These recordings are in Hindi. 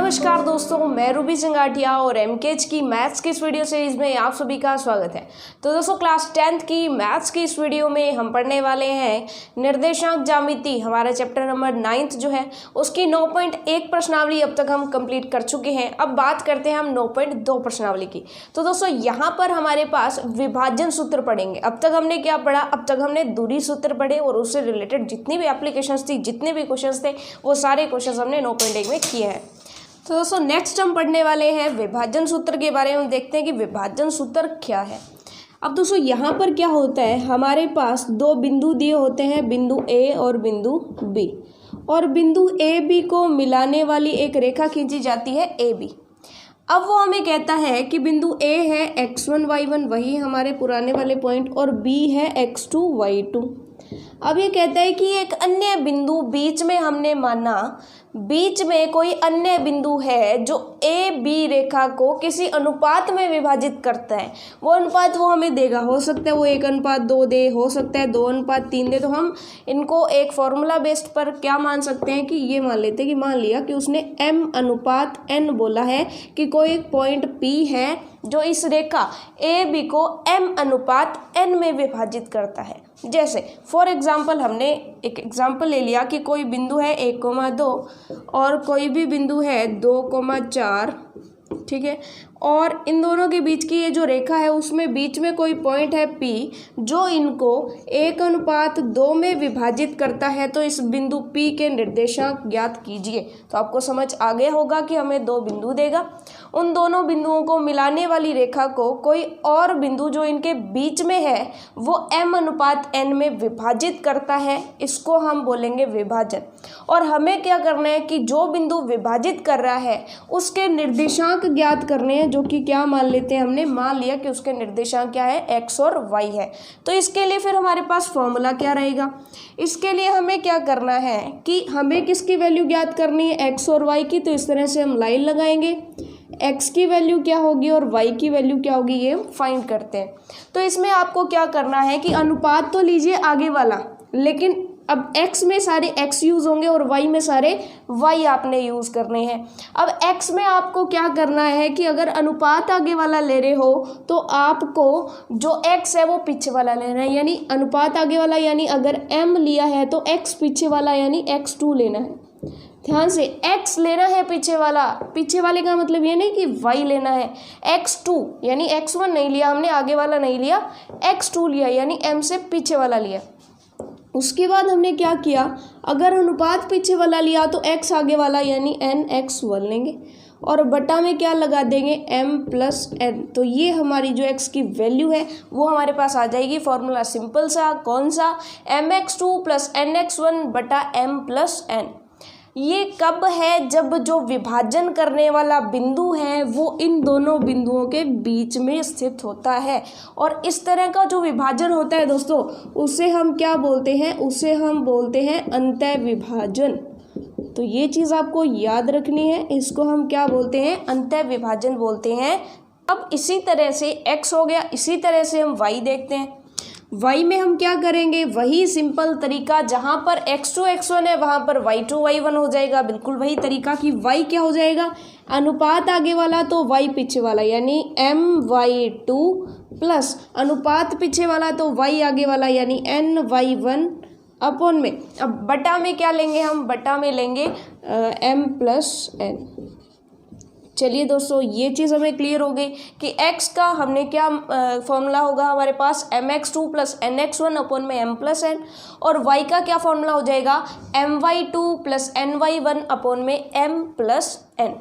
नमस्कार दोस्तों, मैं रूबी सिंगाटिया और एमकेएच की मैथ्स की इस वीडियो सीरीज में आप सभी का स्वागत है। तो दोस्तों क्लास 10th की मैथ्स की इस वीडियो में हम पढ़ने वाले हैं निर्देशांक ज्यामिति। हमारा चैप्टर नंबर 9th जो है उसकी 9.1 प्रश्नावली अब तक हम कंप्लीट कर चुके हैं। अब बात करते हैं हम 9.2 प्रश्नावली की। तो दोस्तों यहाँ पर हमारे पास विभाजन सूत्र पढ़ेंगे। अब तक हमने क्या पढ़ा? अब तक हमने दूरी सूत्र पढ़े और उससे रिलेटेड जितनी भी एप्लीकेशंस थी, जितने भी क्वेश्चंस थे, वो सारे क्वेश्चंस हमने 9.1 में किए हैं। तो दोस्तों नेक्स्ट हम पढ़ने वाले हैं विभाजन सूत्र के बारे में। देखते हैं कि विभाजन सूत्र क्या है। अब दोस्तों यहाँ पर क्या होता है, हमारे पास दो बिंदु दिए होते हैं, बिंदु ए और बिंदु बी, और बिंदु ए बी को मिलाने वाली एक रेखा खींची जाती है ए बी। अब वो हमें कहता है कि बिंदु ए है x1 y1, वही हमारे पुराने वाले पॉइंट, और b है x2 y2। अब ये कहता है कि एक अन्य बिंदु बीच में हमने माना, बीच में कोई अन्य बिंदु है जो ए बी रेखा को किसी अनुपात में विभाजित करता है। वो अनुपात वो हमें देगा, हो सकता है वो 1:2 दे, हो सकता है 2:3 दे। तो हम इनको एक फॉर्मूला बेस्ड पर क्या मान सकते हैं कि ये मान लेते हैं कि मान लिया कि उसने m/n बोला है कि कोई एक पॉइंट P है जो इस रेखा ए बी को m/n में विभाजित करता है। जैसे फॉर एग्जाम्पल हमने एक एग्जाम्पल ले लिया कि कोई बिंदु है 1,2 और कोई भी बिंदु है 2,4, ठीक है, और इन दोनों के बीच की ये जो रेखा है उसमें बीच में कोई पॉइंट है P जो इनको 1:2 में विभाजित करता है। तो इस बिंदु P के निर्देशांक ज्ञात कीजिए। तो आपको समझ आ गया होगा कि हमें दो बिंदु देगा, उन दोनों बिंदुओं को मिलाने वाली रेखा को कोई और बिंदु जो इनके बीच में है वो m/n में विभाजित करता है, इसको हम बोलेंगे विभाजन। और हमें क्या करना है कि जो बिंदु विभाजित कर रहा है उसके निर्देशांक ज्ञात करने हैं, जो कि क्या मान लेते हैं, हमने मान लिया कि उसके निर्देशांक क्या है, x और y है। तो इसके लिए फिर हमारे पास फॉर्मूला क्या रहेगा? इसके लिए हमें क्या करना है कि हमें किसकी वैल्यू ज्ञात करनी है, x और y की। तो इस तरह से हम लाइन लगाएंगे, x की वैल्यू क्या होगी और y की वैल्यू क्या होगी, ये हम फाइंड करते हैं। तो इसमें आपको क्या करना है कि अनुपात तो लीजिए आगे वाला, लेकिन अब x में सारे x यूज़ होंगे और y में सारे y आपने यूज़ करने हैं। अब x में आपको क्या करना है कि अगर अनुपात आगे वाला ले रहे हो तो आपको जो x है वो पीछे वाला लेना है, यानी अनुपात आगे वाला, यानी अगर m लिया है तो x पीछे वाला यानी x2 लेना है। ध्यान से, x लेना है पीछे वाला, पीछे वाले का मतलब ये नहीं कि y लेना है। x2 यानी x1 नहीं लिया हमने, आगे वाला नहीं लिया, x2 लिया यानी m से पीछे वाला लिया। उसके बाद हमने क्या किया, अगर अनुपात पीछे वाला लिया तो x आगे वाला यानी nx1 लेंगे और बटा में क्या लगा देंगे, m+n। तो ये हमारी जो x की वैल्यू है वो हमारे पास आ जाएगी। फॉर्मूला सिंपल सा, कौन सा, mx2 + nx1 बटा m+n। ये कब है, जब जो विभाजन करने वाला बिंदु है वो इन दोनों बिंदुओं के बीच में स्थित होता है। और इस तरह का जो विभाजन होता है दोस्तों, उसे हम क्या बोलते हैं, उसे हम बोलते हैं अंतः विभाजन। तो ये चीज़ आपको याद रखनी है, इसको हम क्या बोलते हैं, अंतः विभाजन बोलते हैं। अब इसी तरह से x हो गया, इसी तरह से हम y देखते हैं। y में हम क्या करेंगे, वही सिंपल तरीका, जहाँ पर x2 x1 है वहाँ पर y2 y1 हो जाएगा। बिल्कुल वही तरीका कि y क्या हो जाएगा, अनुपात आगे वाला तो y पीछे वाला यानी my2 प्लस अनुपात पीछे वाला तो y आगे वाला यानी ny1 अपॉन में। अब बटा में क्या लेंगे, हम बटा में लेंगे m+n। चलिए दोस्तों ये चीज़ हमें क्लियर हो गई कि x का हमने क्या फॉर्मूला होगा हमारे पास, mx2 + nx1 अपॉन में m+n, और y का क्या फॉर्मूला हो जाएगा, my2 + ny1 अपॉन में m+n।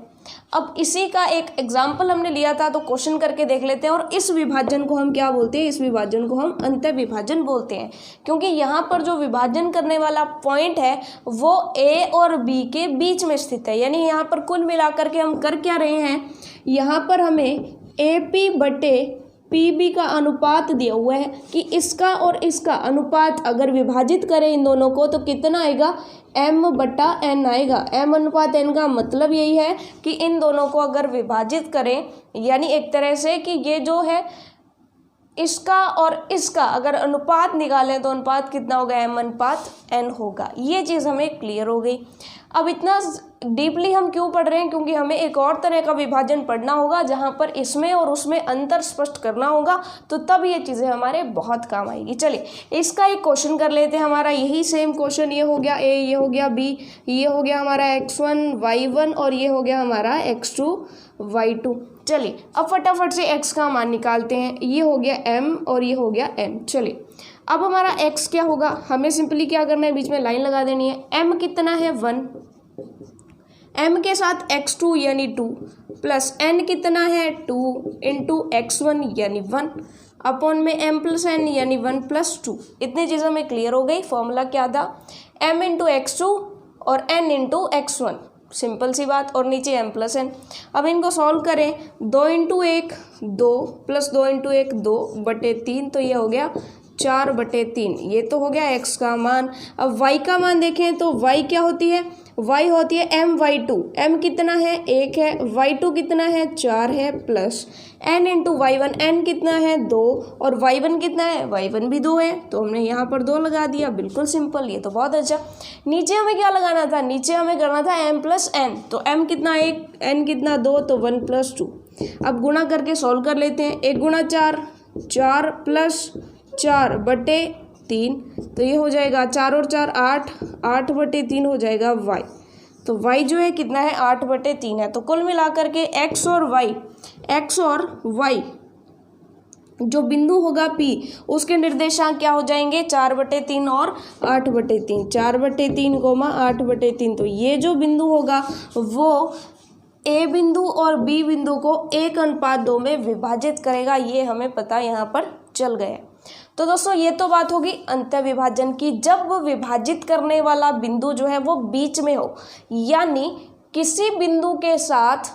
अब इसी का एक एग्जाम्पल हमने लिया था, तो क्वेश्चन करके देख लेते हैं। और इस विभाजन को हम क्या बोलते हैं, इस विभाजन को हम अंतः विभाजन बोलते हैं, क्योंकि यहाँ पर जो विभाजन करने वाला पॉइंट है वो a और b के बीच में स्थित है। यानी यहाँ पर कुल मिलाकर के हम कर क्या रहे हैं, यहाँ पर हमें AP/PB का अनुपात दिया हुआ है कि इसका और इसका अनुपात अगर विभाजित करें इन दोनों को तो कितना आएगा, m/n आएगा। m/n का मतलब यही है कि इन दोनों को अगर विभाजित करें, यानी एक तरह से कि ये जो है इसका और इसका अगर अनुपात निकालें तो अनुपात कितना होगा, m अनुपात n होगा। ये चीज़ हमें क्लियर हो गई। अब इतना डीपली हम क्यों पढ़ रहे हैं, क्योंकि हमें एक और तरह का विभाजन पढ़ना होगा जहाँ पर इसमें और उसमें अंतर स्पष्ट करना होगा, तो तब ये चीज़ें हमारे बहुत काम आएगी। चलिए इसका एक क्वेश्चन कर लेते हैं। हमारा यही सेम क्वेश्चन, ये हो गया a, ये हो गया b, ये हो गया हमारा x1 y1 और ये हो गया हमारा x2 y2। चलिए अब फटाफट से x का मान निकालते हैं। ये हो गया m और ये हो गया n। चलिए अब हमारा x क्या होगा, हमें सिंपली क्या करना है, बीच में लाइन लगा देनी है। m कितना है 1, m के साथ x2 यानी 2 प्लस n कितना है 2 इंटू x1 यानी 1 अपॉन में m प्लस n यानी 1 प्लस 2। इतनी चीज़ों में क्लियर हो गई। फॉर्मूला क्या था, m इंटू x2 और n इंटू x1, सिंपल सी बात, और नीचे m प्लस n। अब इनको सॉल्व करें, 2 इंटू 1 2 प्लस 2 इंटू 1 2 बटे 3, तो ये हो गया 4 बटे 3। ये तो हो गया x का मान। अब y का मान देखें तो y क्या होती है, y होती है m y2। m कितना है 1 है, y2 कितना है 4 है, plus n into y1, n कितना है 2 और y1 कितना है, y1 भी 2 है, तो हमने यहाँ पर 2 लगा दिया। बिल्कुल सिंपल, ये तो बहुत अच्छा। नीचे हमें क्या लगाना था, नीचे हमें करना था m प्लस n, तो m कितना 1, n कितना 2, तो 1 प्लस 2। अब गुणा करके सॉल्व कर लेते हैं। 1 गुणा 4, 4 प्लस 4 बटे 3, तो ये हो जाएगा 4 और 4 8, 8 बटे 3 हो जाएगा y। तो y जो है कितना है 8 बटे 3 है। तो कुल मिलाकर के x और y जो बिंदु होगा P, उसके निर्देशांक क्या हो जाएंगे, 4 बटे 3 और 8 बटे 3, 4 बटे 3 कोमा 8 बटे 3। तो ये जो बिंदु होगा वो A बिंदु और B बिंदु को 1:2 में विभाजित करेगा। ये हमें पता यहाँ पर चल गया। तो दोस्तों ये तो बात होगी अंतः विभाजन की। जब विभाजित करने वाला बिंदु जो है वो बीच में हो, यानी किसी बिंदु के साथ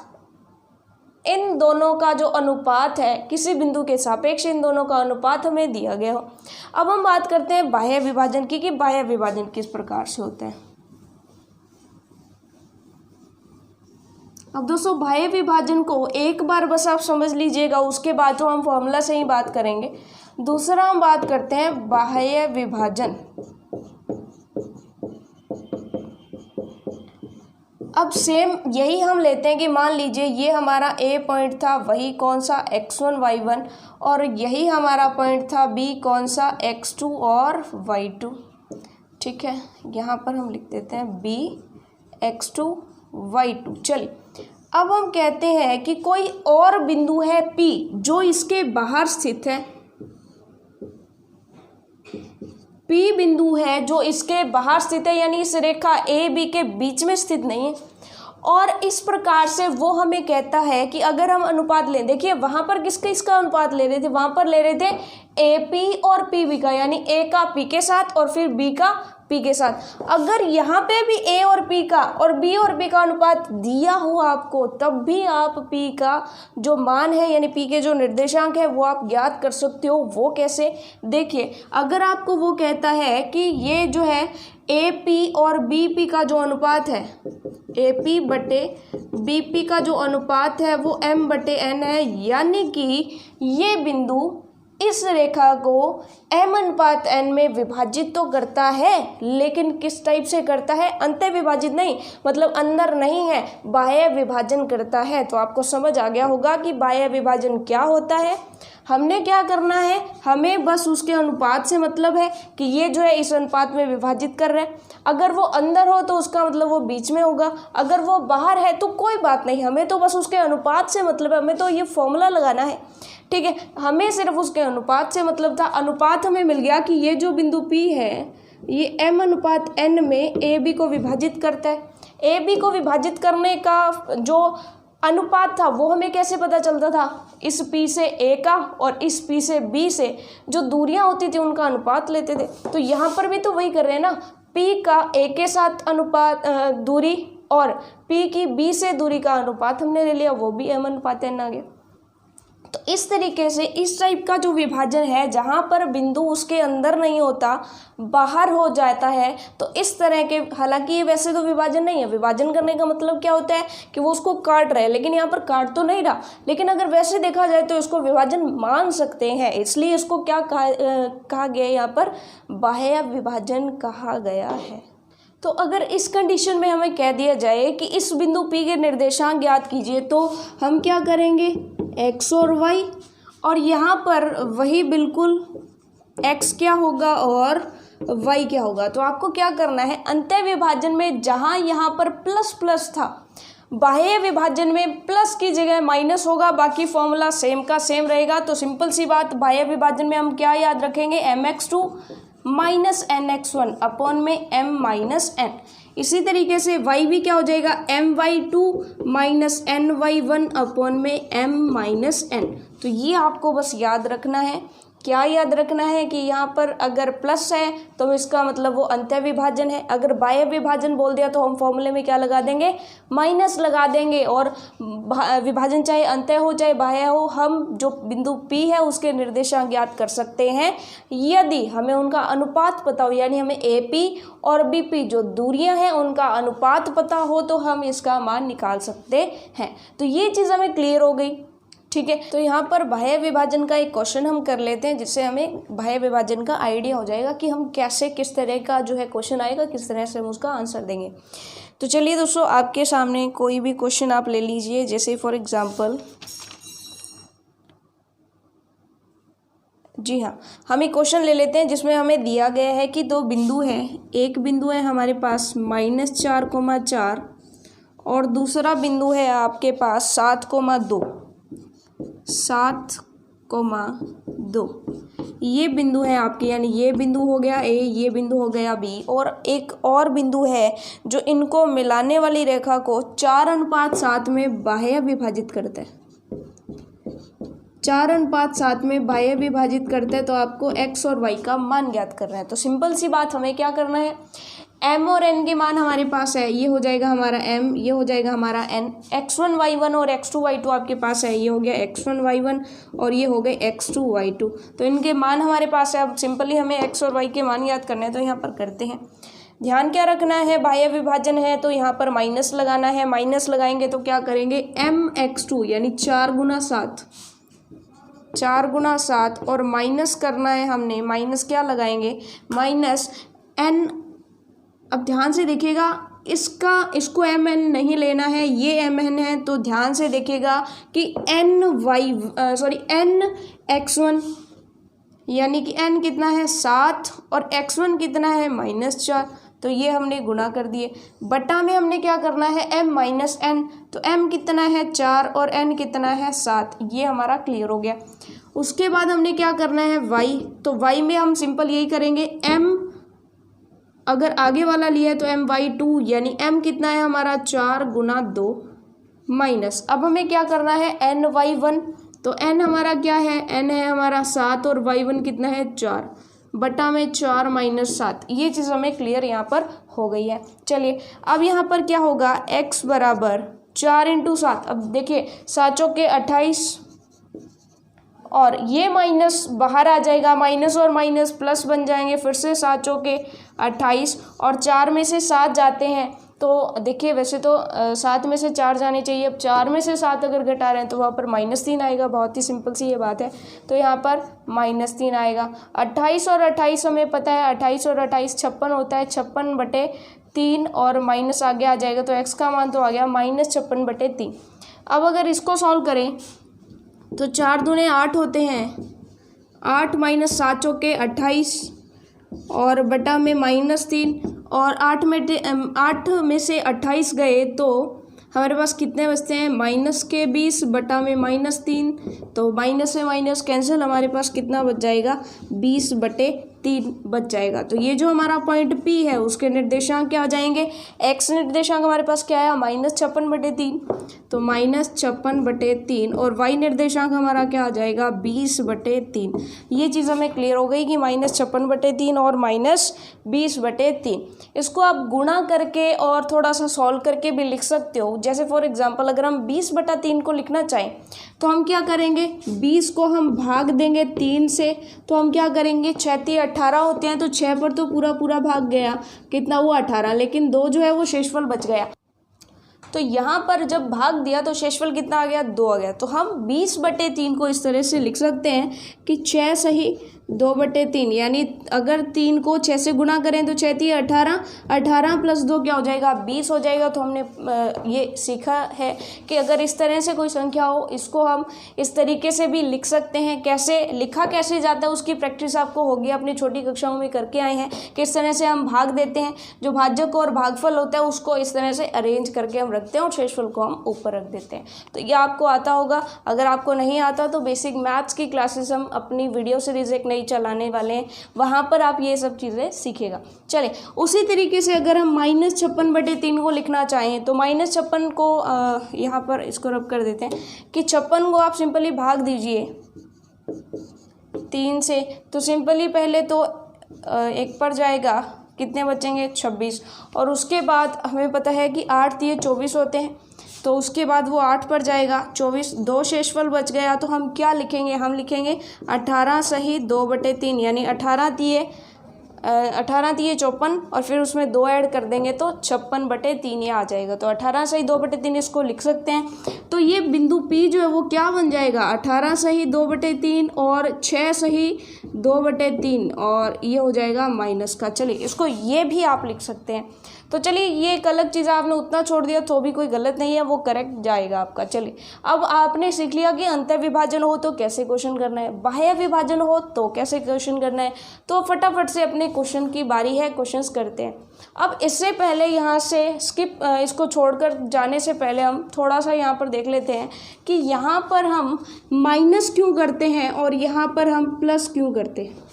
इन दोनों का जो अनुपात है, किसी बिंदु के सापेक्ष इन दोनों का अनुपात हमें दिया गया हो। अब हम बात करते हैं बाह्य विभाजन की, कि बाह्य विभाजन किस प्रकार से होता है। अब दोस्तों बाह्य विभाजन को एक बार बस आप समझ लीजिएगा, उसके बाद तो हम फॉर्मूला से ही बात करेंगे। दूसरा हम बात करते हैं बाह्य विभाजन। अब सेम यही हम लेते हैं कि मान लीजिए ये हमारा A पॉइंट था, वही कौन सा x1 y1, और यही हमारा पॉइंट था B कौन सा x2 और y2। ठीक है, यहाँ पर हम लिख देते हैं B x2 y2। चलिए अब हम कहते हैं कि कोई और बिंदु है P जो इसके बाहर स्थित है। P बिंदु है जो इसके बाहर स्थित है, यानी इस रेखा A B के बीच में स्थित नहीं है। और इस प्रकार से वो हमें कहता है कि अगर हम अनुपात लें, देखिए वहाँ पर किसका अनुपात ले रहे थे, वहाँ पर ले रहे थे AP और PB का, यानी A का P के साथ और फिर B का P के साथ। अगर यहाँ पे भी A और P का और B और P का अनुपात दिया हो आपको, तब भी आप P का जो मान है, यानी P के जो निर्देशांक है, वो आप ज्ञात कर सकते हो। वो कैसे, देखिए अगर आपको वो कहता है कि ये जो है AP और BP का जो अनुपात है, AP बटे BP का जो अनुपात है वो M बटे N है, यानी कि ये बिंदु इस रेखा को M अनुपात N में विभाजित तो करता है, लेकिन किस टाइप से करता है, अंतः विभाजित नहीं, मतलब अंदर नहीं है, बाह्य विभाजन करता है। तो आपको समझ आ गया होगा कि बाह्य विभाजन क्या होता है। हमने क्या करना है, हमें बस उसके अनुपात से मतलब है कि ये जो है इस अनुपात में विभाजित कर रहे हैं। अगर वो अंदर हो तो उसका मतलब वो बीच में होगा, अगर वो बाहर है तो कोई बात नहीं, हमें तो बस उसके अनुपात से मतलब है, हमें तो ये फॉर्मूला लगाना है। ठीक है, हमें सिर्फ उसके अनुपात से मतलब था। अनुपात हमें मिल गया कि ये जो बिंदु P है ये M अनुपात N में AB को विभाजित करता है। AB को विभाजित करने का जो अनुपात था वो हमें कैसे पता चलता था, इस P से A का और इस P से B से जो दूरियां होती थी उनका अनुपात लेते थे। तो यहाँ पर भी तो वही कर रहे हैं ना, P का A के साथ अनुपात दूरी और P की B से दूरी का अनुपात हमने ले लिया, वो भी M अनुपात N आ गया। तो इस तरीके से इस टाइप का जो विभाजन है जहाँ पर बिंदु उसके अंदर नहीं होता, बाहर हो जाता है, तो इस तरह के, हालांकि ये वैसे तो विभाजन नहीं है, विभाजन करने का मतलब क्या होता है कि वो उसको काट रहे हैं, लेकिन यहाँ पर काट तो नहीं रहा, लेकिन अगर वैसे देखा जाए तो इसको विभाजन मान सकते हैं, इसलिए इसको क्या कहा गया है, यहाँ पर बाह्य विभाजन कहा गया है। तो अगर इस कंडीशन में हमें कह दिया जाए कि इस बिंदु P के निर्देशांक ज्ञात कीजिए, तो हम क्या करेंगे, x और y, और यहाँ पर वही बिल्कुल x क्या होगा और y क्या होगा। तो आपको क्या करना है, अंतः विभाजन में जहाँ यहाँ पर प्लस प्लस था, बाह्य विभाजन में प्लस की जगह माइनस होगा, बाकी फॉर्मूला सेम का सेम रहेगा। तो सिंपल सी बात, बाह्य विभाजन में हम क्या याद रखेंगे, mx2 माइनस nx1 अपॉन में m माइनस n। इसी तरीके से y भी क्या हो जाएगा, my2 माइनस ny1 अपॉन में m माइनस n। तो ये आपको बस याद रखना है। क्या याद रखना है कि यहाँ पर अगर प्लस है तो इसका मतलब वो अंत्य विभाजन है, अगर बाह्य विभाजन बोल दिया तो हम फॉर्मूले में क्या लगा देंगे, माइनस लगा देंगे, और विभाजन चाहे अंत्य हो चाहे बाह्य हो, हम जो बिंदु P है उसके निर्देशांक ज्ञात कर सकते हैं यदि हमें उनका अनुपात पता हो, यानी हमें AP और BP जो दूरियां हैं उनका अनुपात पता हो तो हम इसका मान निकाल सकते हैं। तो ये चीज़ हमें क्लियर हो गई, ठीक है। तो यहाँ पर बाह्य विभाजन का एक क्वेश्चन हम कर लेते हैं, जिससे हमें बाह्य विभाजन का आइडिया हो जाएगा कि हम कैसे, किस तरह का जो है क्वेश्चन आएगा, किस तरह से हम उसका आंसर देंगे। तो चलिए दोस्तों, आपके सामने कोई भी क्वेश्चन आप ले लीजिए, जैसे फॉर एग्जांपल, जी हाँ, हम एक क्वेश्चन ले लेते हैं जिसमें हमें दिया गया है कि दो बिंदु है, एक बिंदु है हमारे पास -4,4 और दूसरा बिंदु है आपके पास 7,2। ये बिंदु है आपके, यानी ये बिंदु हो गया ए, ये बिंदु हो गया बी, और एक और बिंदु है जो इनको मिलाने वाली रेखा को 4:7 में बाह्य विभाजित करता है, 4:7 में बाह्य विभाजित करते हैं। तो आपको x और y का मान ज्ञात करना है। तो सिंपल सी बात, हमें क्या करना है, m और n के मान हमारे पास है, ये हो जाएगा हमारा m, ये हो जाएगा हमारा n, x1 y1 और x2 y2 आपके पास है, ये हो गया x1 y1 और ये हो गए x2 y2। तो इनके मान हमारे पास है। अब सिंपली हमें x और y के मान याद करने हैं, तो यहाँ पर करते हैं। ध्यान क्या रखना है, बाह्य विभाजन है तो यहाँ पर माइनस लगाना है, माइनस लगाएंगे तो क्या करेंगे, mx2 यानी 4 गुना 7 और माइनस करना है हमने, माइनस क्या लगाएंगे, माइनस n। अब ध्यान से देखिएगा, इसको mn नहीं लेना है, ये mn है, तो ध्यान से देखिएगा कि nx1 यानी कि n कितना है 7 और x1 कितना है -4, तो ये हमने गुणा कर दिए। बटा में हमने क्या करना है, m माइनस n, तो m कितना है 4 और n कितना है 7, ये हमारा क्लियर हो गया। उसके बाद हमने क्या करना है y, तो y में हम सिंपल यही करेंगे, m अगर आगे वाला लिया है तो my2 यानी m कितना है हमारा 4 गुना 2 माइनस, अब हमें क्या करना है ny1, तो n हमारा क्या है, n है हमारा 7 और y1 कितना है 4, बटा में 4 माइनस 7। ये चीज़ हमें क्लियर यहाँ पर हो गई है। चलिए अब यहाँ पर क्या होगा, x बराबर 4 × 7। अब देखिए 7 चौके 28 और ये माइनस बाहर आ जाएगा, माइनस और माइनस प्लस बन जाएंगे, फिर से 7 चौके 28 और 4 में से 7 जाते हैं। तो देखिए वैसे तो 7 में से 4 जाने चाहिए, अब 4 में से 7 अगर घटा रहे हैं तो वहाँ पर -3 आएगा। बहुत ही सिंपल सी ये बात है, तो यहाँ पर -3 आएगा। 28 और 28 हमें पता है, 28 और 28 56 होता है, 56/3 और माइनस आगे आ जाएगा, तो x का मान तो आ गया -56/3। अब अगर इसको सॉल्व करें तो 4 दूने 8 होते हैं, 8 माइनस 7 चौके 28 और बटा में -3 और 8 में से 28 गए तो हमारे पास कितने बचते हैं, -20 बटा में -3, तो माइनस से माइनस कैंसिल, हमारे पास कितना बच जाएगा 20/3। 3 बच जाएगा। तो ये जो हमारा पॉइंट P है उसके निर्देशांक क्या आ जाएंगे, x निर्देशांक हमारे पास क्या आया -56/3, तो -56/3 और y निर्देशांक हमारा क्या आ जाएगा 20/3। ये चीज़ हमें क्लियर हो गई कि -56/3 और -20/3। इसको आप गुणा करके और थोड़ा सा सॉल्व करके भी लिख सकते हो। जैसे फॉर एग्जांपल अगर हम 20/3 को लिखना चाहें तो हम क्या करेंगे, 20 को हम भाग देंगे 3 से, तो हम क्या करेंगे 6 × 18 होते हैं, तो 6 पर तो पूरा भाग गया, कितना हुआ 18, लेकिन 2 जो है वो शेषफल बच गया। तो यहाँ पर जब भाग दिया तो शेषफल कितना आ गया 2 आ गया। तो हम 20/3 को इस तरह से लिख सकते हैं कि 6 सही 2/3, यानी अगर 3 को 6 से गुणा करें तो 6 × 18, 18 + 2 क्या हो जाएगा 20 हो जाएगा। तो हमने ये सीखा है कि अगर इस तरह से कोई संख्या हो इसको हम इस तरीके से भी लिख सकते हैं। कैसे लिखा कैसे जाता है उसकी प्रैक्टिस आपको होगी, अपनी छोटी कक्षाओं में करके आए हैं कि इस तरह से हम भाग देते हैं, जो भाजक और भागफल होता है उसको इस तरह से अरेंज करके हम रखते हैं और शेषफल को हम ऊपर रख देते हैं। तो ये आपको आता होगा। अगर आपको नहीं आता तो बेसिक मैथ्स की क्लासेस हम अपनी वीडियो सीरीज एक चलाने वाले हैं, वहाँ पर आप ये सब चीज़ें सीखेगा। चलिए उसी तरीके से अगर हम -56/3 को लिखना चाहें तो -56 को यहाँ पर इसको रब कर देते हैं कि 56 को आप सिंपली भाग दीजिए 3 से, तो सिंपली पहले तो 1 पर जाएगा, कितने बचेंगे 26, और उसके बाद हमें पता है कि 8 × 24 होते हैं, तो उसके बाद वो 8 पर जाएगा 24, 2 शेषफल बच गया। तो हम क्या लिखेंगे, हम लिखेंगे 18 सही 2/3, यानी 18 × 54 और फिर उसमें 2 ऐड कर देंगे तो 56/3 ये आ जाएगा। तो 18 सही 2/3 इसको लिख सकते हैं। तो ये बिंदु P जो है वो क्या बन जाएगा 18 सही 2/3 और 6 सही 2/3 और ये हो जाएगा माइनस का। चलिए इसको ये भी आप लिख सकते हैं। तो चलिए ये एक अलग चीज़ आपने उतना छोड़ दिया तो भी कोई गलत नहीं है, वो करेक्ट जाएगा आपका। चलिए अब आपने सीख लिया कि अंतर विभाजन हो तो कैसे क्वेश्चन करना है, बाह्य विभाजन हो तो कैसे क्वेश्चन करना है। तो फटाफट से अपने क्वेश्चन की बारी है, क्वेश्चंस करते हैं। अब इससे पहले यहाँ से इसको छोड़कर जाने से पहले हम थोड़ा सा यहाँ पर देख लेते हैं कि यहाँ पर हम माइनस क्यों करते हैं और यहाँ पर हम प्लस क्यों करते हैं।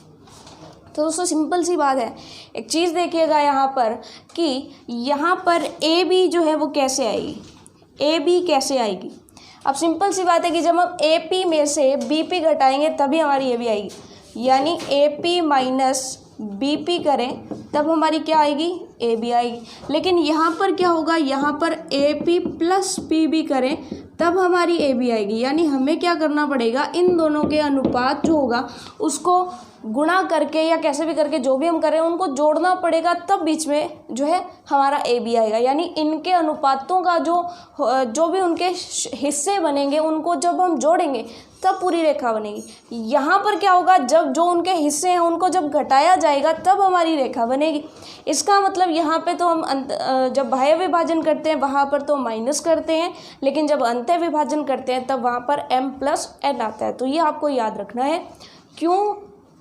तो दोस्तों सिंपल सी बात है, एक चीज़ देखिएगा यहाँ पर कि यहाँ पर ए बी जो है वो कैसे आएगी, ए बी कैसे आएगी। अब सिंपल सी बात है कि जब हम ए पी में से बी पी घटाएंगे तभी हमारी ए बी आएगी, यानी A P minus B P करें तब हमारी क्या आएगी ए बी आएगी। लेकिन यहाँ पर क्या होगा, यहाँ पर A P plus P B करें तब हमारी ए बी आएगी, यानी हमें क्या करना पड़ेगा, इन दोनों के अनुपात जो होगा उसको गुणा करके या कैसे भी करके जो भी हम करें उनको जोड़ना पड़ेगा, तब बीच में जो है हमारा ए बी आएगा। यानी इनके अनुपातों का जो भी उनके हिस्से बनेंगे उनको जब हम जोड़ेंगे तब पूरी रेखा बनेगी। यहाँ पर क्या होगा, जब जो उनके हिस्से हैं उनको जब घटाया जाएगा तब हमारी रेखा बनेगी। इसका मतलब यहाँ पे तो हम जब बाह्य विभाजन करते हैं वहाँ पर तो माइनस करते हैं, लेकिन जब अंतर विभाजन करते हैं तब वहाँ पर m + n आता है। तो ये आपको याद रखना है। क्यों,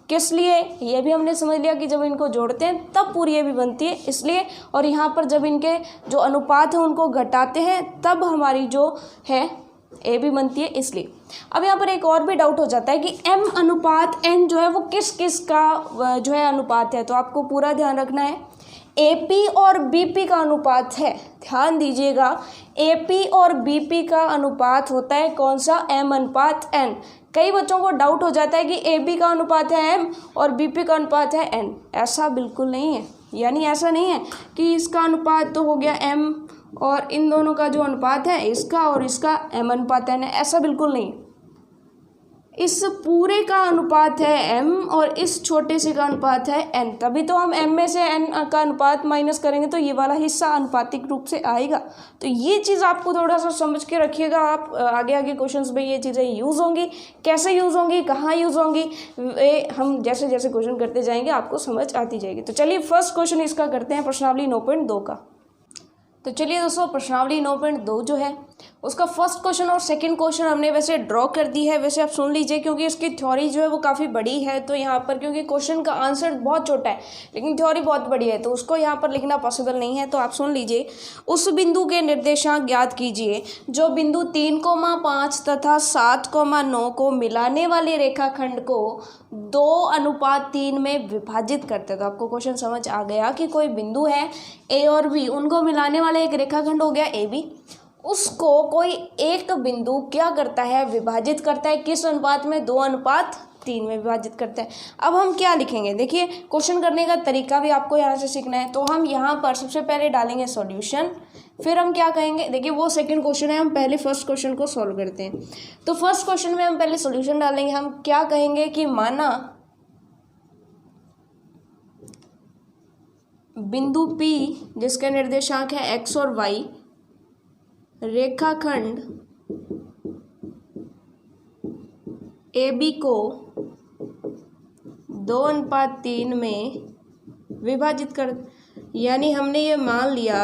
किस लिए, ये भी हमने समझ लिया कि जब इनको जोड़ते हैं तब पूरी ए बी बनती है, इसलिए। और यहाँ पर जब इनके जो अनुपात हैं उनको घटाते हैं तब हमारी जो है ए बी बनती है, इसलिए। अब यहाँ पर एक और भी डाउट हो जाता है कि m अनुपात n जो है वो किस किस का जो है अनुपात है। तो आपको पूरा ध्यान रखना है, AP और BP का अनुपात है। ध्यान दीजिएगा, AP और BP का अनुपात होता है कौन सा, m/n। कई बच्चों को डाउट हो जाता है कि AB का अनुपात है m और BP का अनुपात है n। ऐसा बिल्कुल नहीं है, यानी ऐसा नहीं है कि इसका अनुपात तो हो गया m और इन दोनों का जो अनुपात है इसका और इसका m/n है, ऐसा बिल्कुल नहीं। इस पूरे का अनुपात है m और इस छोटे से का अनुपात है n, तभी तो हम m में से n का अनुपात माइनस करेंगे तो ये वाला हिस्सा अनुपातिक रूप से आएगा। तो ये चीज़ आपको थोड़ा सा समझ के रखिएगा, आप आगे आगे क्वेश्चंस में ये चीज़ें यूज़ होंगी, कैसे यूज़ होंगी, कहाँ यूज़ होंगी, हम जैसे जैसे क्वेश्चन करते जाएंगे आपको समझ आती जाएगी। तो चलिए फर्स्ट क्वेश्चन इसका करते हैं, प्रश्नावली 9.2 का। तो चलिए दोस्तों, प्रश्नावली 9.2 जो है उसका फर्स्ट क्वेश्चन और सेकंड क्वेश्चन हमने वैसे ड्रॉ कर दी है। वैसे आप सुन लीजिए, क्योंकि इसकी थ्योरी जो है वो काफ़ी बड़ी है, तो यहाँ पर क्योंकि क्वेश्चन का आंसर बहुत छोटा है लेकिन थ्योरी बहुत बड़ी है, तो उसको यहाँ पर लिखना पॉसिबल नहीं है। तो आप सुन लीजिए, उस बिंदु के निर्देशांक ज्ञात कीजिए जो बिंदु 3,5 तथा 7,9 को मिलाने वाले रेखाखंड को 2:3 में विभाजित करते हैं। तो आपको क्वेश्चन समझ आ गया कि कोई बिंदु है ए और बी, उनको मिलाने वाला एक रेखाखंड हो गया ए बी, उसको कोई एक बिंदु क्या करता है, विभाजित करता है। किस अनुपात में? 2:3 में विभाजित करता है। अब हम क्या लिखेंगे, देखिए क्वेश्चन करने का तरीका भी आपको यहाँ से सीखना है। तो हम यहाँ पर सबसे पहले डालेंगे सॉल्यूशन, फिर हम क्या कहेंगे, देखिए वो सेकंड क्वेश्चन है, हम पहले फर्स्ट क्वेश्चन को सॉल्व करते हैं। तो फर्स्ट क्वेश्चन में हम पहले सॉल्यूशन डालेंगे। हम क्या कहेंगे कि माना बिंदु P जिसके निर्देशांक है x और y, रेखाखंड AB को 2:3 में विभाजित कर, यानी हमने ये मान लिया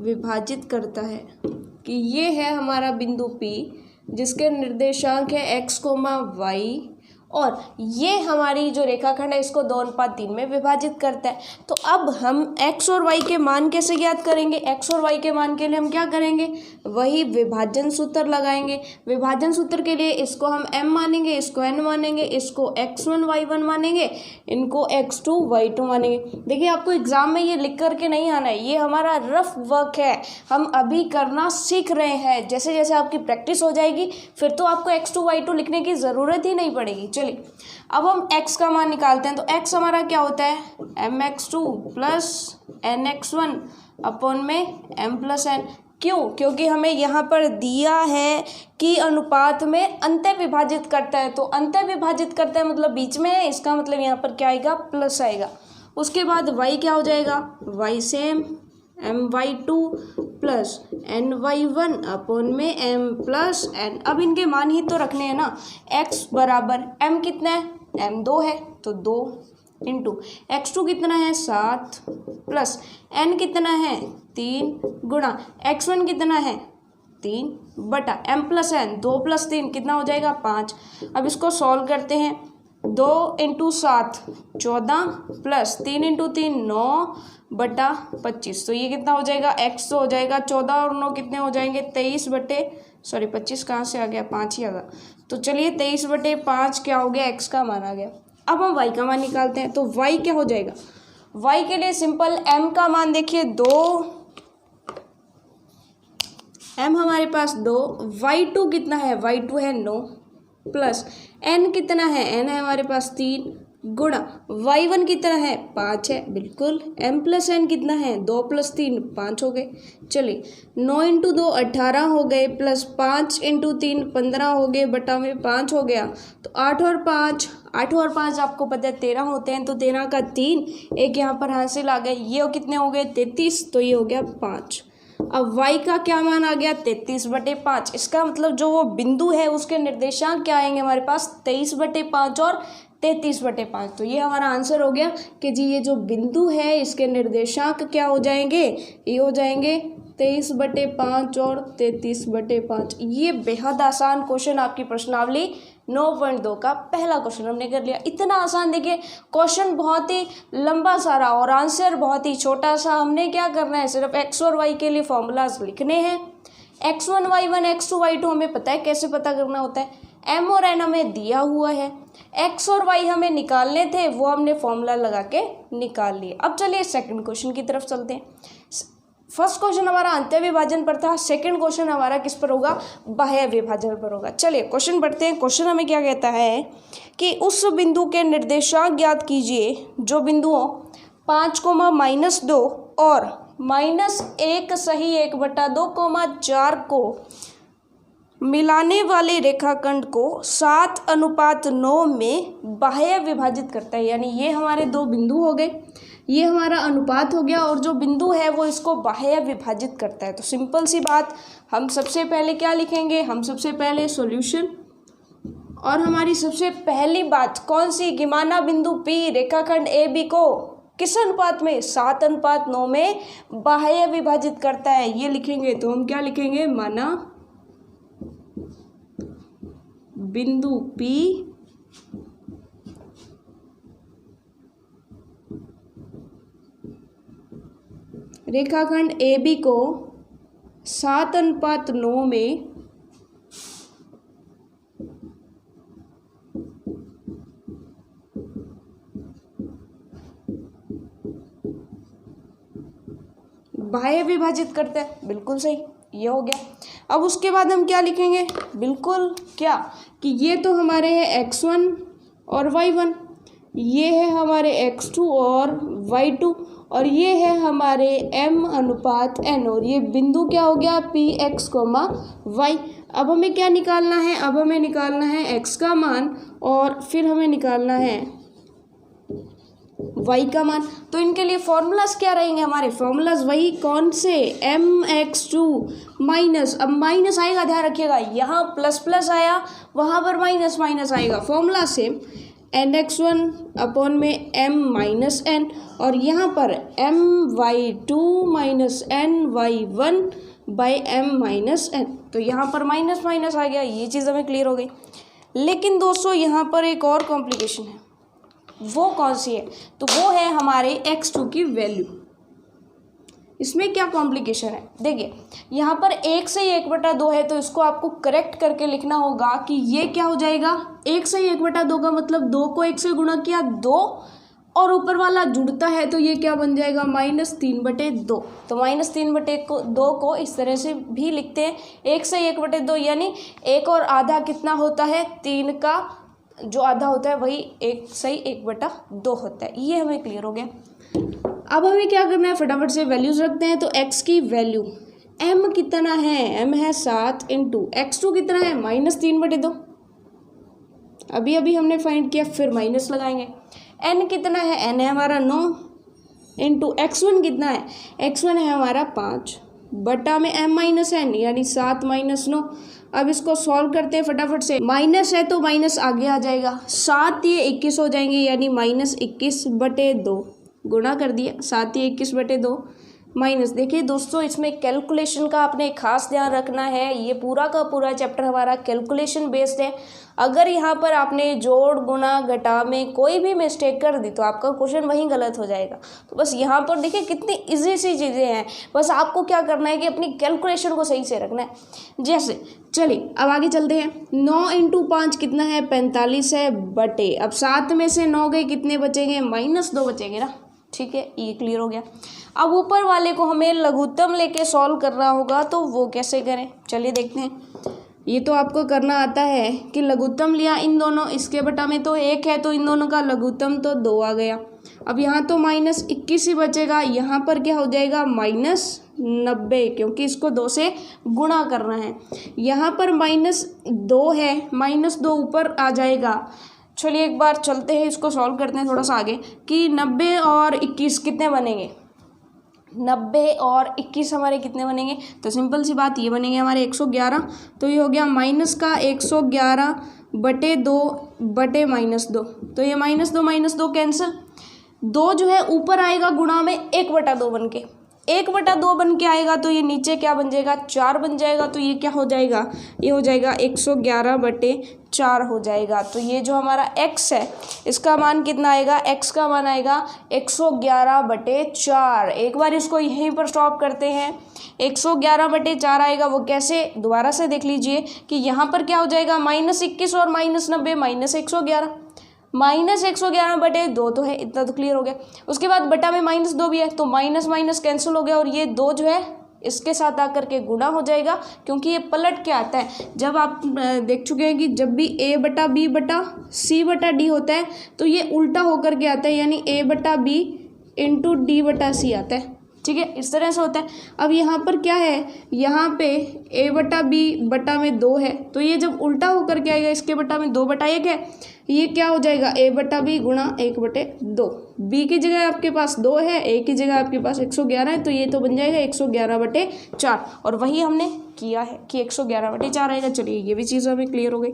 विभाजित करता है कि ये है हमारा बिंदु P जिसके निर्देशांक है x, y, और ये हमारी जो रेखाखंड है इसको 2:3 में विभाजित करता है। तो अब हम x और y के मान कैसे ज्ञात करेंगे? x और y के मान के लिए हम क्या करेंगे, वही विभाजन सूत्र लगाएंगे। विभाजन सूत्र के लिए इसको हम m मानेंगे, इसको n मानेंगे, इसको x1 y1 मानेंगे, इनको x2 y2 मानेंगे। देखिए आपको एग्जाम में ये लिख करके नहीं आना है, ये हमारा रफ वर्क है, हम अभी करना सीख रहे हैं। जैसे जैसे आपकी प्रैक्टिस हो जाएगी फिर तो आपको x2 y2 लिखने की ज़रूरत ही नहीं पड़ेगी। चलिए अब हम x का मान निकालते हैं। तो x हमारा क्या होता है, mx2 प्लस nx1 अपॉन में m प्लस n। क्यों? क्योंकि हमें यहाँ पर दिया है कि अनुपात में अंतर विभाजित करता है, तो अंतर विभाजित करता है मतलब बीच में है, इसका मतलब यहाँ पर क्या आएगा, प्लस आएगा। उसके बाद y क्या हो जाएगा, y same my2 plus ny1 upon में m प्लस n। अब इनके मान ही तो रखने हैं ना। x बराबर m कितना है, m 2 है तो 2 इंटू x2 कितना है 7 प्लस n कितना है 3 गुणा x1 कितना है 3 बटा m प्लस n 2 प्लस 3 कितना हो जाएगा 5। अब इसको सॉल्व करते हैं। 2 इंटू 7 14 प्लस 3 इंटू 3 9 बटा 25। तो ये कितना हो जाएगा, x तो हो जाएगा 14 और 9 कितने हो जाएंगे 23 बटे 25 कहाँ से आ गया, 5 ही आ गया। तो चलिए 23 बटे 5 क्या हो गया, x का मान आ गया। अब हम y का मान निकालते हैं। तो y क्या हो जाएगा, y के लिए सिंपल m का मान देखिए 2, m हमारे पास 2, y2 कितना है, y2 है 9 प्लस n कितना है, n है हमारे पास 3 गुणा y1 कितना है 5 है, बिल्कुल m प्लस n कितना है 2 प्लस 3 5 हो गए। चलिए 9 इंटू 2 18 हो गए प्लस 5 इंटू 3 15 हो गए बटा में 5 हो गया। तो 8 और 5 आपको पता है 13 होते हैं, तो 13 का 3 एक यहाँ पर हासिल आ गए। ये कितने हो गए 33, तो ये हो गया 5। अब y का क्या मान आ गया 33 बटे 5। इसका मतलब जो वो बिंदु है उसके निर्देशांक क्या आएंगे हमारे पास 23 बटे 5 और 33 बटे 5। तो ये हमारा आंसर हो गया कि जी ये जो बिंदु है इसके निर्देशांक क्या हो जाएंगे, ये हो जाएंगे 23 बटे 5 और 33 बटे 5। ये बेहद आसान क्वेश्चन आपकी प्रश्नावली 9.2 का पहला क्वेश्चन हमने कर लिया। इतना आसान, देखिए क्वेश्चन बहुत ही लंबा सारा और आंसर बहुत ही छोटा सा। हमने क्या करना है, सिर्फ x और y के लिए फॉर्मूलाज लिखने हैं। x1 y1 x2 y2 हमें पता है कैसे पता करना होता है, m और n हमें दिया हुआ है, x और y हमें निकालने थे, वो हमने फॉर्मूला लगा के निकाल लिए। अब चलिए सेकंड क्वेश्चन की तरफ चलते हैं। फर्स्ट क्वेश्चन हमारा अंत्य विभाजन पर था, सेकंड क्वेश्चन हमारा किस पर होगा, बाह्य विभाजन पर होगा। चलिए क्वेश्चन पढ़ते हैं। क्वेश्चन हमें क्या कहता है कि उस बिंदु के निर्देशांक ज्ञात कीजिए जो बिंदुओं 5,-2 और -1 सही 1/2, 4 को मिलाने वाले रेखाखंड को 7:9 में बाह्य विभाजित करता है। यानी ये हमारे दो बिंदु हो गए, ये हमारा अनुपात हो गया और जो बिंदु है वो इसको बाह्य विभाजित करता है। तो सिंपल सी बात, हम सबसे पहले क्या लिखेंगे, हम सबसे पहले सॉल्यूशन, और हमारी सबसे पहली बात कौन सी, कि माना बिंदु P रेखाखंड AB को किस अनुपात में? 7:9 में बाह्य विभाजित करता है। ये लिखेंगे तो हम क्या लिखेंगे? माना बिंदु P रेखाखंड AB को 7:9 में बाह्य विभाजित करता है। बिल्कुल सही, ये हो गया। अब उसके बाद हम क्या लिखेंगे? बिल्कुल क्या कि ये तो हमारे हैं x1 और y1, ये है हमारे x2 और y2, और ये है हमारे m/n, और ये बिंदु क्या हो गया? Px, y। अब हमें क्या निकालना है? अब हमें निकालना है x का मान और फिर हमें निकालना है y का मान। तो इनके लिए फॉर्मूलाज क्या रहेंगे हमारे? फॉर्मूलाज वही कौन से? mx2 माइनस, अब माइनस आएगा, ध्यान रखिएगा, यहाँ प्लस प्लस आया, वहाँ पर माइनस माइनस आएगा। फॉर्मूला सेम, nx1 अपॉन में m-n, और यहाँ पर my2 minus ny1 by m-n। तो यहाँ पर माइनस माइनस आ गया, ये चीज़ हमें क्लियर हो गई। लेकिन दोस्तों यहाँ पर एक और कॉम्प्लिकेशन है। वो कौन सी है? तो वो है हमारे x2 की वैल्यू। इसमें क्या कॉम्प्लिकेशन है? देखिए, यहाँ पर 1 से 1/2 है, तो इसको आपको करेक्ट करके लिखना होगा कि ये क्या हो जाएगा? 1 से 1/2 का मतलब 2 को 1 से गुणा किया 2, और ऊपर वाला जुड़ता है तो ये क्या बन जाएगा? -3/2। तो -3/2 को इस तरह से भी लिखते हैं, 1 से 1/2, यानी 1 और आधा कितना होता है? 3 का जो आधा होता है वही 1 से 1/2 होता है। ये हमें क्लियर हो गया। अब हमें क्या करना है? फटाफट से वैल्यूज रखते हैं। तो x की वैल्यू, m कितना है? m है 7 इंटू x2 कितना है? -3/2, अभी हमने फाइंड किया, फिर माइनस लगाएंगे। n कितना है? n है हमारा 9 इंटू x1 कितना है? x1 है हमारा 5 बटा में m-n, यानी 7 - 9। अब इसको सॉल्व करते हैं फटाफट से। माइनस है तो माइनस आगे आ जाएगा, 7 ये 21 हो जाएंगे, यानी -21/2 गुणा कर दिया, 7 ये 21/2 माइनस। देखिए दोस्तों, इसमें कैलकुलेशन का आपने खास ध्यान रखना है। ये पूरा का पूरा चैप्टर हमारा कैलकुलेशन बेस्ड है। अगर यहाँ पर आपने जोड़ गुणा घटा में कोई भी मिस्टेक कर दी तो आपका क्वेश्चन वहीं गलत हो जाएगा। तो बस यहाँ पर देखिए कितनी इजी सी चीज़ें हैं, बस आपको क्या करना है कि अपनी कैलकुलेशन को सही से रखना है। जैसे चलिए अब आगे चलते हैं। 9 इंटू 5 कितना है? 45 है, बटे, अब 7 में से 9 गए, कितने बचेंगे? -2 बचेंगे ना। ठीक है, ये क्लियर हो गया। अब ऊपर वाले को हमें लघुत्तम लेके सॉल्व करना होगा, तो वो कैसे करें? चलिए देखते हैं। ये तो आपको करना आता है कि लघुत्तम लिया इन दोनों, इसके बटा में तो 1 है, तो इन दोनों का लघुत्तम तो 2 आ गया। अब यहाँ तो -21 ही बचेगा, यहाँ पर क्या हो जाएगा? -90, क्योंकि इसको 2 से गुणा करना है। यहाँ पर -2 है, -2 ऊपर आ जाएगा। चलिए एक बार चलते हैं, इसको सॉल्व करते हैं थोड़ा सा आगे, कि 90 और 21 कितने बनेंगे? 90 और 21 हमारे कितने बनेंगे? तो सिंपल सी बात, ये बनेंगे हमारे 111। तो ये हो गया माइनस का 111/2 बटे -2, तो ये -2 कैंसिल। 2 जो है ऊपर आएगा गुणा में 1/2 बन के, 1/2 बन के आएगा, तो ये नीचे क्या बन जाएगा? 4 बन जाएगा। तो ये क्या हो जाएगा? ये हो जाएगा 111/4 हो जाएगा। तो ये जो हमारा x है, इसका मान कितना आएगा? x का मान आएगा 111/4। एक बार इसको यहीं पर स्टॉप करते हैं। 111/4 आएगा, वो कैसे? दोबारा से देख लीजिए कि यहाँ पर क्या हो जाएगा? -21 और -90, -111। -111/2 तो है, इतना तो क्लियर हो गया। उसके बाद बटा में -2 भी है, तो माइनस माइनस कैंसिल हो गया, और ये 2 जो है इसके साथ आकर के गुणा हो जाएगा, क्योंकि ये पलट के आता है। जब आप देख चुके हैं कि जब भी a/b/c/d होता है तो ये उल्टा होकर के आता है, यानी a/b इंटू d/c आता है। ठीक है, इस तरह से होता है। अब यहाँ पर क्या है? यहाँ पे a/b/2 है, तो ये जब उल्टा होकर के आएगा, इसके बटा में 2/1 है, ये क्या हो जाएगा? a/b गुणा 1/2। b की जगह आपके पास 2 है, a की जगह आपके पास 111 है, तो ये तो बन जाएगा 111/4, और वही हमने किया है कि 111/4 आएगा। चलिए ये भी चीज़ हमें क्लियर हो गई।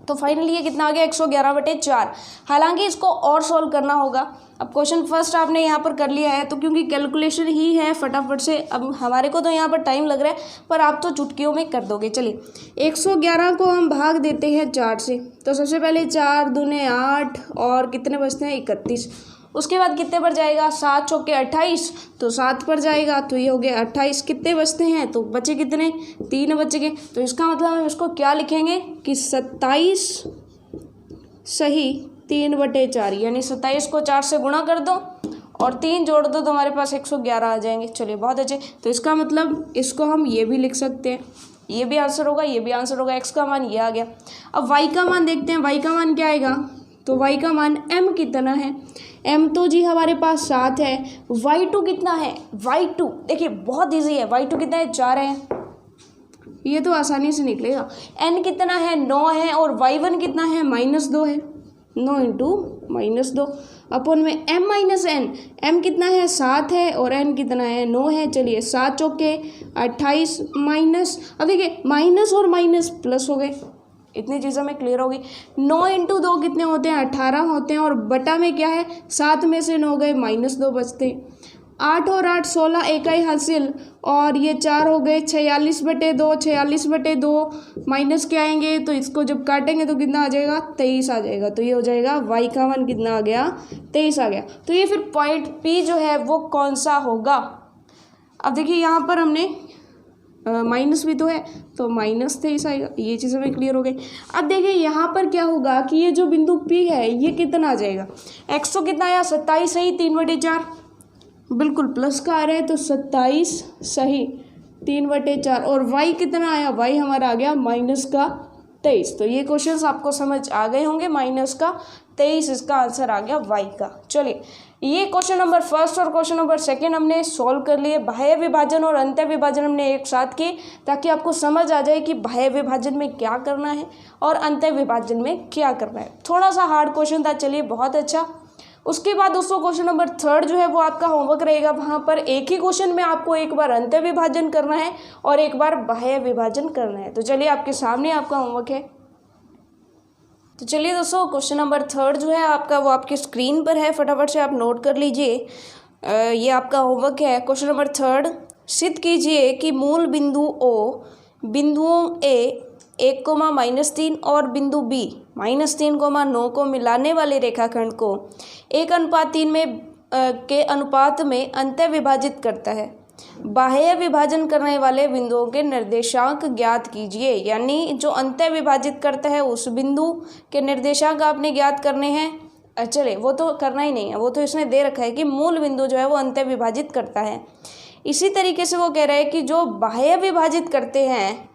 तो फाइनली ये कितना आ गया 111/4। हालांकि इसको और सॉल्व करना होगा। अब क्वेश्चन फर्स्ट आपने यहाँ पर कर लिया है, तो क्योंकि कैलकुलेशन ही है फटाफट से, अब हमारे को तो यहाँ पर टाइम लग रहा है पर आप तो चुटकियों में कर दोगे। चलिए 111 को हम भाग देते हैं 4 से, तो सबसे पहले 4 दूने 8 और कितने बचते हैं 31। उसके बाद कितने पर जाएगा 7 चौके 28, तो 7 पर जाएगा तो ये हो गया 28। कितने बचते हैं तो बचे कितने 3 बच गए। तो इसका मतलब हम इसको क्या लिखेंगे कि 27 सही 3/4, यानी 27 को 4 से गुणा कर दो और 3 जोड़ दो तो हमारे पास 111 आ जाएंगे। चलिए बहुत अच्छे। तो इसका मतलब इसको हम ये भी लिख सकते हैं, ये भी आंसर होगा, ये भी आंसर होगा। x का मान ये आ गया। अब y का मान देखते हैं, y का मान क्या आएगा। तो y का मान m कितना है, m तो जी हमारे पास 7 है। y2 कितना है, y2 देखिए बहुत ईजी है, y2 कितना है 4 है, ये तो आसानी से निकलेगा। n कितना है 9 है और y1 कितना है -2 है। 9 इंटू -2 अपन में m-n, m कितना है 7 है और n कितना है 9 है। चलिए 7 चौके 28 माइनस, अब देखिए माइनस और माइनस प्लस हो गए, इतनी चीज़ें में क्लियर होगी। 9 इंटू 2 कितने होते हैं 18 होते हैं और बटा में क्या है 7 में से 9 गए -2 बचते हैं। 8 और 8 16 इकाई हासिल और ये 4 हो गए 46/2। 46/2 माइनस के आएंगे तो इसको जब काटेंगे तो कितना आ जाएगा 23 आ जाएगा। तो ये हो जाएगा y का मान कितना आ गया 23 आ गया। तो ये फिर पॉइंट P जो है वो कौन सा होगा। अब देखिए यहाँ पर हमने माइनस भी तो है तो -23 आएगा, ये चीज़ें में क्लियर हो गई। अब देखिए यहाँ पर क्या होगा कि ये जो बिंदु P है ये कितना आ जाएगा, x तो कितना आया 27 सही 3/4, बिल्कुल प्लस का आ रहा है तो 27 सही 3/4 और y कितना आया, y हमारा आ गया -23। तो ये क्वेश्चंस आपको समझ आ गए होंगे, -23 इसका आंसर आ गया y का। चलिए ये क्वेश्चन नंबर फर्स्ट और क्वेश्चन नंबर सेकंड हमने सॉल्व कर लिए। बाह्य विभाजन और अंतः विभाजन हमने एक साथ किए ताकि आपको समझ आ जाए कि बाह्य विभाजन में क्या करना है और अंतः विभाजन में क्या करना है। थोड़ा सा हार्ड क्वेश्चन था, चलिए बहुत अच्छा। उसके बाद दोस्तों क्वेश्चन नंबर थर्ड जो है वो आपका होमवर्क रहेगा। वहाँ पर एक ही क्वेश्चन में आपको एक बार अंतः विभाजन करना है और एक बार बाह्य विभाजन करना है। तो चलिए आपके सामने आपका होमवर्क है। तो चलिए दोस्तों क्वेश्चन नंबर थर्ड जो है आपका वो आपकी स्क्रीन पर है, फटाफट से आप नोट कर लीजिए। ये आपका होमवर्क है। क्वेश्चन नंबर थर्ड, सिद्ध कीजिए कि मूल बिंदु O बिंदुओं A 1,-3 और बिंदु B -3,9 को मिलाने वाले रेखाखंड को 1:3 में के अनुपात में अंतः विभाजित करता है। बाह्य विभाजन करने वाले बिंदुओं के निर्देशांक ज्ञात कीजिए। यानी जो अंतः विभाजित करता है उस बिंदु के निर्देशांक आपने ज्ञात करने हैं। चले वो तो करना ही नहीं है, वो तो इसने दे रखा है कि मूल बिंदु जो है वो अंतः विभाजित करता है। इसी तरीके से वो कह रहा है कि जो बाह्य विभाजित करते हैं,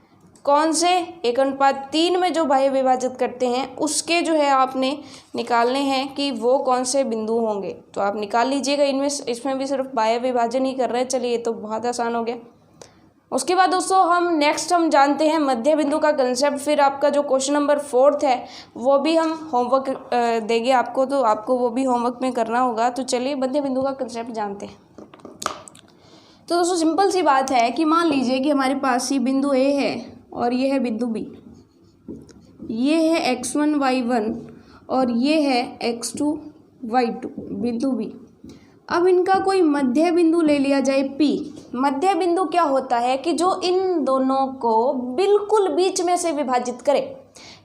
कौन से 1:3 में जो बाह्य विभाजित करते हैं उसके जो है आपने निकालने हैं कि वो कौन से बिंदु होंगे। तो आप निकाल लीजिएगा। इनमें इसमें भी सिर्फ बाह्य विभाजन ही कर रहे हैं। चलिए ये तो बहुत आसान हो गया। उसके बाद दोस्तों हम जानते हैं मध्य बिंदु का कंसेप्ट। फिर आपका जो क्वेश्चन नंबर फोर्थ है वो भी हम होमवर्क देंगे आपको, तो आपको वो भी होमवर्क में करना होगा। तो चलिए मध्य बिंदु का कंसेप्ट जानते हैं। तो दोस्तों सिंपल सी बात है कि मान लीजिए कि हमारे पास ये बिंदु A है और ये है बिंदु B, ये है x1 y1 और ये है x2 y2 बिंदु B। अब इनका कोई मध्य बिंदु ले लिया जाए P। मध्य बिंदु क्या होता है कि जो इन दोनों को बिल्कुल बीच में से विभाजित करे,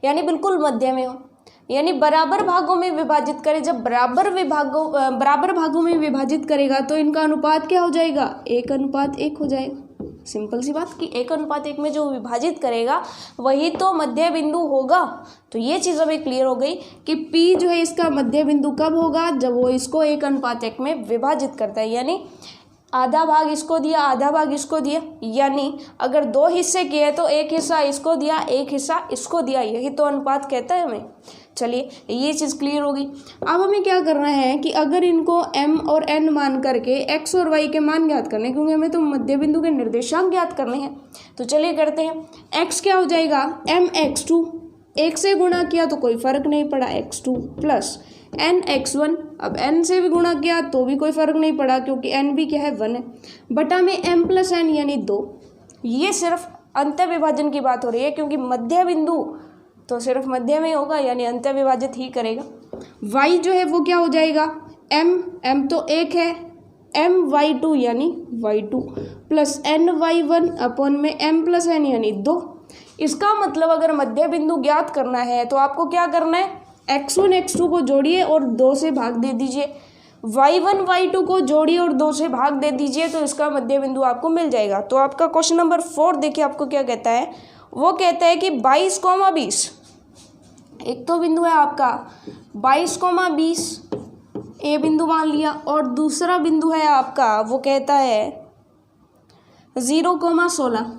यानी बिल्कुल मध्य में हो, यानी बराबर भागों में विभाजित करे। जब बराबर भागों में विभाजित करेगा तो इनका अनुपात क्या हो जाएगा 1:1 हो जाएगा। सिंपल सी बात कि 1:1 में जो विभाजित करेगा वही तो मध्य बिंदु होगा। तो ये चीज़ हमें क्लियर हो गई कि P जो है इसका मध्य बिंदु कब होगा, जब वो इसको 1:1 में विभाजित करता है। यानी आधा भाग इसको दिया, आधा भाग इसको दिया, यानी अगर 2 हिस्से किए तो एक हिस्सा इसको दिया, एक हिस्सा इसको दिया, यही तो अनुपात कहता है हमें। चलिए ये चीज़ क्लियर होगी। अब हमें क्या करना है कि अगर इनको m और n मान करके x और y के मान ज्ञात करने, क्योंकि हमें तो मध्य बिंदु के निर्देशांक ज्ञात करने हैं। तो चलिए करते हैं। x क्या हो जाएगा mx2, 1 से गुणा किया तो कोई फर्क नहीं पड़ा x2 प्लस nx1, अब n से भी गुणा किया तो भी कोई फर्क नहीं पड़ा क्योंकि n भी क्या है 1 है, बटा में m + n यानी 2। ये सिर्फ अंतः विभाजन की बात हो रही है क्योंकि मध्य बिंदु तो सिर्फ मध्य में होगा, यानी अंत्य विभाजित ही करेगा। y जो है वो क्या हो जाएगा, m तो 1 है, my2 यानी y2 प्लस ny1 अपॉन में m प्लस n यानी 2। इसका मतलब अगर मध्य बिंदु ज्ञात करना है तो आपको क्या करना है, x1 x2 को जोड़िए और 2 से भाग दे दीजिए, y1 y2 को जोड़िए और 2 से भाग दे दीजिए, तो इसका मध्य बिंदु आपको मिल जाएगा। तो आपका क्वेश्चन नंबर 4 देखिए आपको क्या कहता है, वो कहता है कि 22,20, एक तो बिंदु है आपका 22,20 ए बिंदु मान लिया, और दूसरा बिंदु है आपका वो कहता है 0,16।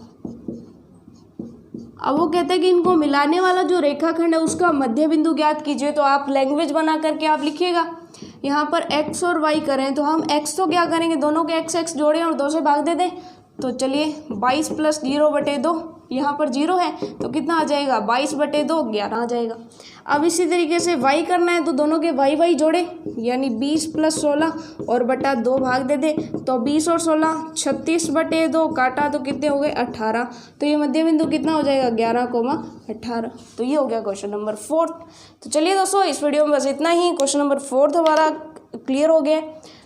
अब वो कहते हैं कि इनको मिलाने वाला जो रेखाखंड है उसका मध्य बिंदु ज्ञात कीजिए। तो आप लैंग्वेज बना करके आप लिखिएगा, यहाँ पर x और y करें तो हम x तो क्या करेंगे, दोनों के x जोड़ें और 2 से भाग दे दें। तो चलिए 22 प्लस 0/2, यहाँ पर 0 है तो कितना आ जाएगा, 22/2 11 आ जाएगा। अब इसी तरीके से y करना है तो दोनों के y जोड़े, यानी 20 प्लस 16 और बटा 2 भाग दे दे, तो 20 और 16 36/2 काटा तो कितने हो गए 18। तो ये मध्य बिंदु कितना हो जाएगा 11,18। तो ये हो गया क्वेश्चन नंबर 4। तो चलिए दोस्तों इस वीडियो में बस इतना ही। क्वेश्चन नंबर 4 हमारा क्लियर हो गया।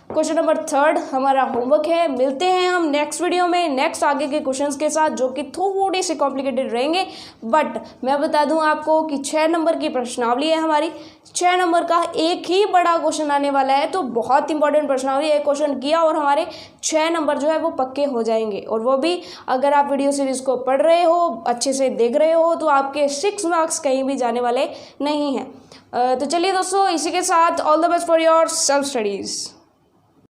क्वेश्चन नंबर 3 हमारा होमवर्क है। मिलते हैं हम नेक्स्ट वीडियो में नेक्स्ट आगे के क्वेश्चंस के साथ, जो कि थोड़े से कॉम्प्लिकेटेड रहेंगे। बट मैं बता दूं आपको कि 6 नंबर की प्रश्नावली है हमारी, 6 नंबर का एक ही बड़ा क्वेश्चन आने वाला है, तो बहुत इंपॉर्टेंट प्रश्नावली। एक क्वेश्चन किया और हमारे 6 नंबर जो है वो पक्के हो जाएंगे, और वो भी अगर आप वीडियो सीरीज को पढ़ रहे हो, अच्छे से देख रहे हो, तो आपके 6 मार्क्स कहीं भी जाने वाले नहीं हैं। तो चलिए दोस्तों इसी के साथ all the best for your self studies.